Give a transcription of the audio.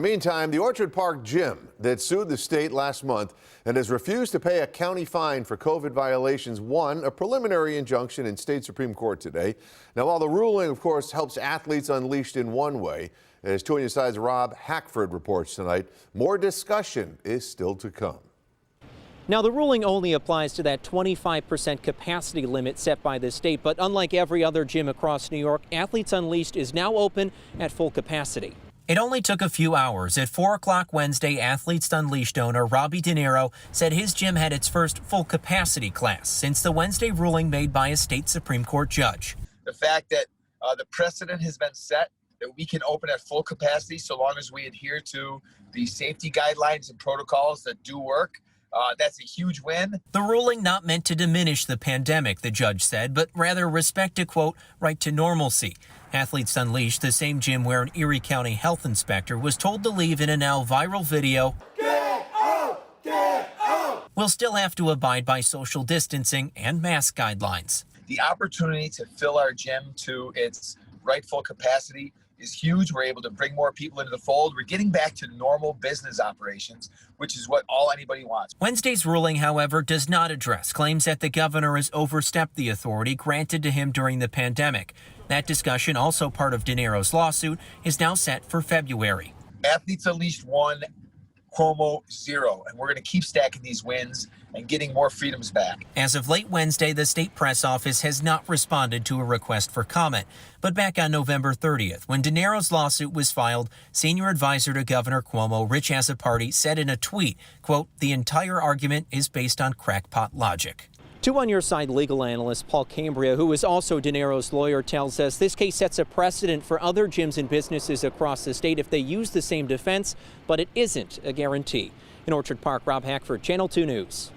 Meantime, the Orchard Park gym that sued the state last month and has refused to pay a county fine for COVID violations won a preliminary injunction in state Supreme Court today. Now, while the ruling, of course, helps athletes unleashed in one way, as 2 Side's Rob Hackford reports tonight, more discussion is still to come. Now, the ruling only applies to that 25% capacity limit set by the state, but unlike every other gym across New York, Athletes Unleashed is now open at full capacity. It only took a few hours. At 4 o'clock Wednesday, Athletes Unleashed owner Robbie De Niro said his gym had its first full capacity class since the Wednesday ruling made by a state Supreme Court judge. The fact that the precedent has been set that we can open at full capacity so long as we adhere to the safety guidelines and protocols that do work. That's a huge win. The ruling not meant to diminish the pandemic, the judge said, but rather respect a, quote, right to normalcy. Athletes Unleashed, the same gym where an Erie County health inspector was told to leave in a now viral video, "Get out! Get out!" will still have to abide by social distancing and mask guidelines. The opportunity to fill our gym to its rightful capacity is huge. We're able to bring more people into the fold. We're getting back to normal business operations, which is what anybody wants. Wednesday's ruling, however, does not address claims that the governor has overstepped the authority granted to him during the pandemic. That discussion, also part of De Niro's lawsuit, is now set for February. Athletes Unleashed 1, Cuomo 0, and we're going to keep stacking these wins and getting more freedoms back. As of late Wednesday, the state press office has not responded to a request for comment. But back on November 30th, when De Niro's lawsuit was filed, senior advisor to Governor Cuomo, Rich Azzopardi, said in a tweet, quote, "The entire argument is based on crackpot logic." 2 On Your Side legal analyst Paul Cambria, who is also De Niro's lawyer, tells us this case sets a precedent for other gyms and businesses across the state if they use the same defense, but it isn't a guarantee. In Orchard Park, Rob Hackford, Channel 2 News.